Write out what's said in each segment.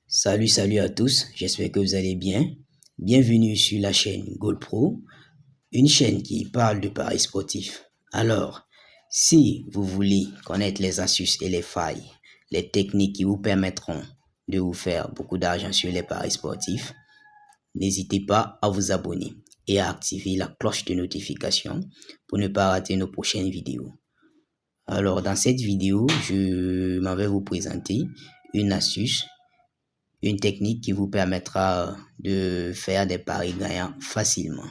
Salut à tous, j'espère que vous allez bien. Bienvenue sur la chaîne GoalPro, une chaîne qui parle de paris sportifs. Alors, si vous voulez connaître les astuces et les failles, les techniques qui vous permettront de vous faire beaucoup d'argent sur les paris sportifs, n'hésitez pas à vous abonner et à activer la cloche de notification pour ne pas rater nos prochaines vidéos. Alors, dans cette vidéo, je m'en vais vous présenter une astuce, une technique qui vous permettra de faire des paris gagnants facilement.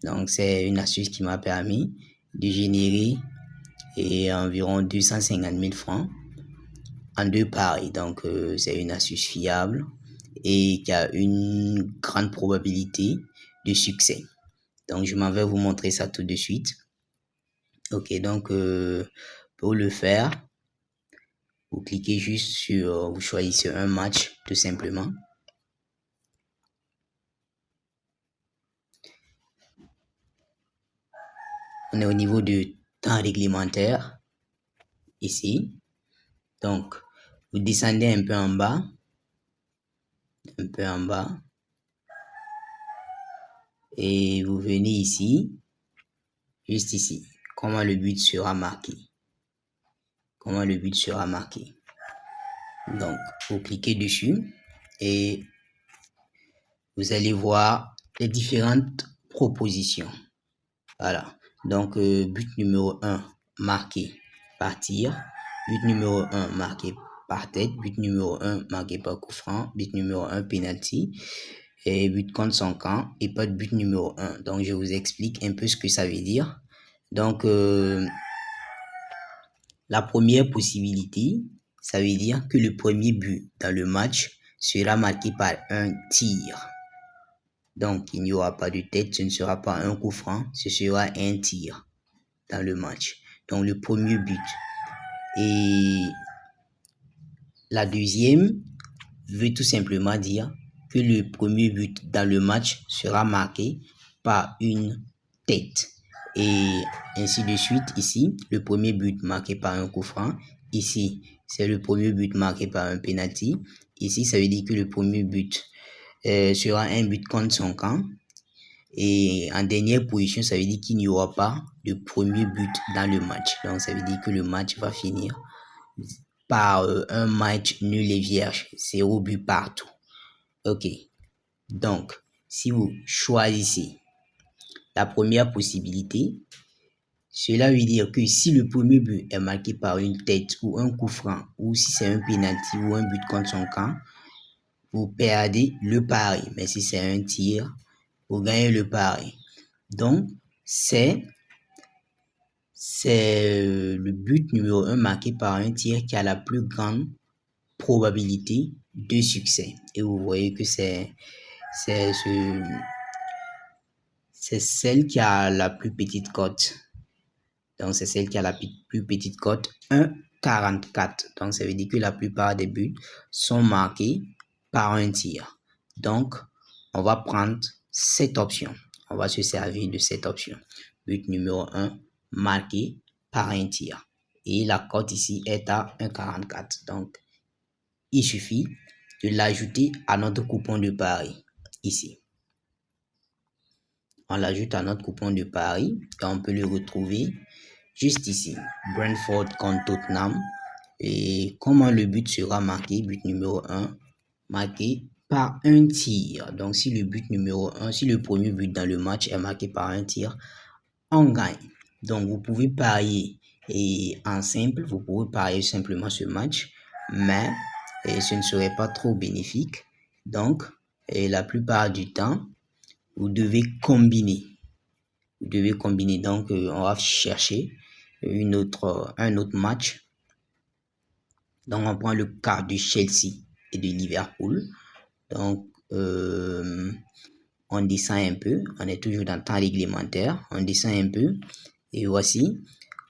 Donc, c'est une astuce qui m'a permis de générer environ 250 000 francs en 2 paris. Donc, c'est une astuce fiable et qui a une grande probabilité de succès. Donc, je m'en vais vous montrer ça tout de suite. Ok, donc, pour le faire, vous cliquez juste sur, vous choisissez un match tout simplement. On est au niveau du temps réglementaire ici. Donc, vous descendez un peu en bas, et vous venez ici, juste ici. Comment le but sera marqué. Donc, vous cliquez dessus et vous allez voir les différentes propositions. Voilà. Donc, but numéro 1 marqué par tir. But numéro 1 marqué par tête. But numéro 1 marqué par coup franc. But numéro 1 penalty. Et but contre son camp. Et pas de but numéro 1. Donc, je vous explique un peu ce que ça veut dire. Donc, la première possibilité, ça veut dire que le premier but dans le match sera marqué par un tir. Donc, il n'y aura pas de tête, ce ne sera pas un coup franc, ce sera un tir dans le match. Donc, le premier but. Et la deuxième veut tout simplement dire que le premier but dans le match sera marqué par une tête. Et ainsi de suite, ici, le premier but marqué par un coup franc. Ici, c'est le premier but marqué par un penalty. Ici, ça veut dire que le premier but sera un but contre son camp. Et en dernière position, ça veut dire qu'il n'y aura pas de premier but dans le match. Donc, ça veut dire que le match va finir par un match nul et vierge. 0 but partout. Ok. Donc, si vous choisissez la première possibilité, cela veut dire que si le premier but est marqué par une tête ou un coup franc, ou si c'est un penalty ou un but contre son camp, vous perdez le pari. Mais si c'est un tir, vous gagnez le pari. Donc, c'est le but numéro 1 marqué par un tir qui a la plus grande probabilité de succès. Et vous voyez que c'est celle qui a la plus petite cote. Donc, c'est celle qui a la plus petite cote, 1,44. Donc, ça veut dire que la plupart des buts sont marqués par un tir. Donc, on va prendre cette option. On va se servir de cette option. But numéro 1, marqué par un tir. Et la cote ici est à 1,44. Donc, il suffit de l'ajouter à notre coupon de pari ici. On l'ajoute à notre coupon de pari et on peut le retrouver juste ici. Brentford contre Tottenham. Et comment le but sera marqué? But numéro 1, marqué par un tir. Donc, si le but numéro 1, si le premier but dans le match est marqué par un tir, on gagne. Donc, vous pouvez parier et en simple, vous pouvez parier simplement ce match, mais ce ne serait pas trop bénéfique. Donc, la plupart du temps, vous devez combiner. Donc, on va chercher un autre match. Donc, on prend le cas de Chelsea et de Liverpool. Donc, on descend un peu. On est toujours dans le temps réglementaire. On descend un peu. Et voici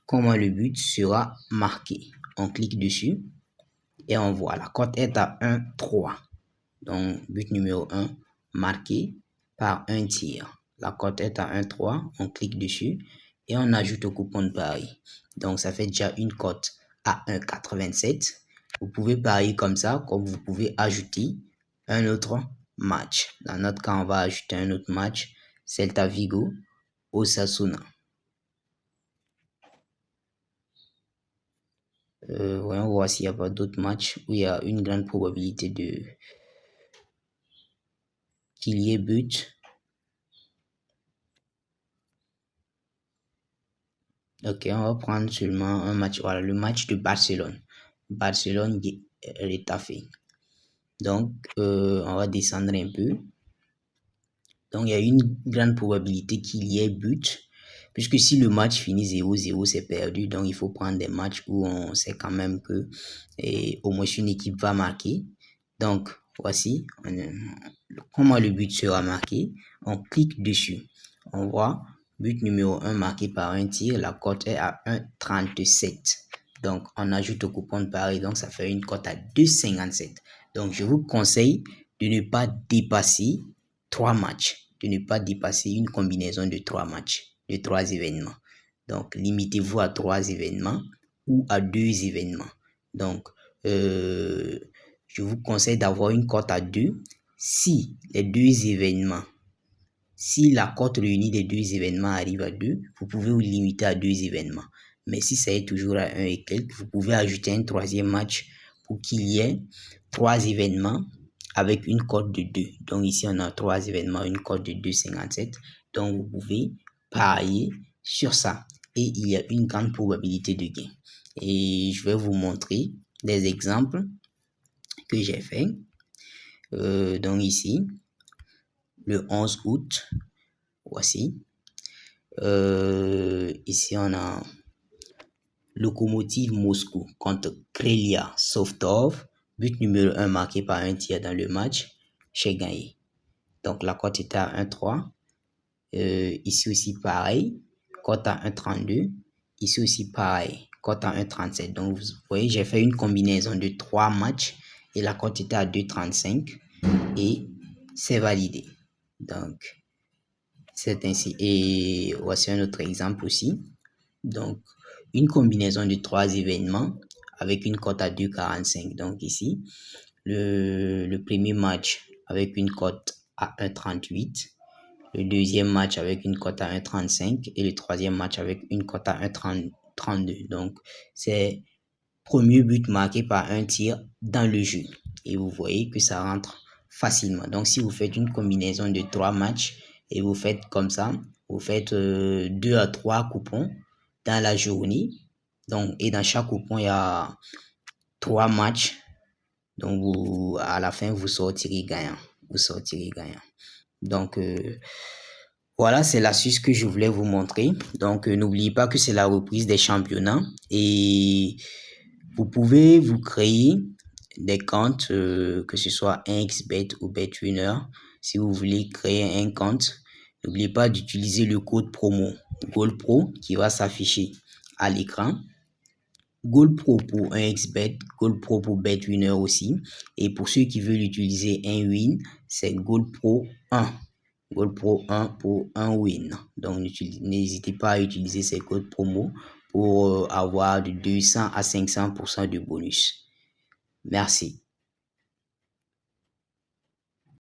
comment le but sera marqué. On clique dessus et on voit la cote est à 1,3. Donc, but numéro 1 marqué par un tir. La cote est à 1,3. On clique dessus et on ajoute au coupon de pari. Donc, ça fait déjà une cote à 1,87. Vous pouvez parier comme ça, comme vous pouvez ajouter un autre match. Dans notre cas, on va ajouter un autre match. Celta Vigo, Osasuna. Voyons voir s'il n'y a pas d'autres matchs où il y a une grande probabilité qu'il y ait but. Ok, on va prendre seulement un match. Voilà, le match de Barcelone. Barcelone-Retafe. Donc, on va descendre un peu. Donc, il y a une grande probabilité qu'il y ait but. Puisque si le match finit 0-0, c'est perdu. Donc, il faut prendre des matchs où on sait quand même que au moins une équipe va marquer. Donc, voici comment le but sera marqué. On clique dessus. On voit but numéro 1 marqué par un tir. La cote est à 1,37. Donc, on ajoute au coupon de Paris. Donc, ça fait une cote à 2,57. Donc, je vous conseille de ne pas dépasser 3 matchs. De ne pas dépasser une combinaison de 3 matchs, de 3 événements. Donc, limitez-vous à 3 événements ou à 2 événements. Donc, je vous conseille d'avoir une cote à 2. Si les 2 événements, si la cote réunie des 2 événements arrive à 2, vous pouvez vous limiter à 2 événements. Mais si ça est toujours à 1 et quelques, vous pouvez ajouter un 3e match pour qu'il y ait 3 événements avec une cote de 2. Donc ici, on a 3 événements, une cote de 2,57. Donc, vous pouvez parier sur ça. Et il y a une grande probabilité de gain. Et je vais vous montrer des exemples que j'ai fait. Donc ici, le 11 août, voici. Ici, on a Lokomotiv Moscou contre Krylia Sovetov. But numéro 1 marqué par un tir dans le match. J'ai gagné. Donc, la cote était à 1,3. Ici aussi, pareil. Cote à 1,32. Ici aussi, pareil. Cote à 1,37. Donc, vous voyez, j'ai fait une combinaison de 3 matchs et la cote était à 2,35 et c'est validé. Donc, c'est ainsi. Et voici un autre exemple aussi. Donc, une combinaison de 3 événements avec une cote à 2,45. Donc, ici, le premier match avec une cote à 1,38. Le deuxième match avec une cote à 1,35 et le troisième match avec une cote à 1,32. Donc, c'est premier but marqué par un tir dans le jeu. Et vous voyez que ça rentre facilement. Donc, si vous faites une combinaison de 3 matchs et vous faites comme ça, vous faites 2 à 3 coupons dans la journée. Donc, et dans chaque coupon, il y a 3 matchs. Donc, à la fin, vous sortirez gagnant. Vous sortirez gagnant. Donc, voilà, c'est l'astuce que je voulais vous montrer. Donc, n'oubliez pas que c'est la reprise des championnats et vous pouvez vous créer des comptes, que ce soit 1xBet ou BetWinner. Si vous voulez créer un compte, n'oubliez pas d'utiliser le code promo GoalPro qui va s'afficher à l'écran. GoalPro pour 1xBet, GoalPro pour BetWinner aussi. Et pour ceux qui veulent utiliser un win, c'est GoalPro 1. GoalPro 1 pour un win. Donc, n'hésitez pas à utiliser ces codes promo pour avoir de 200 à 500% de bonus. Merci.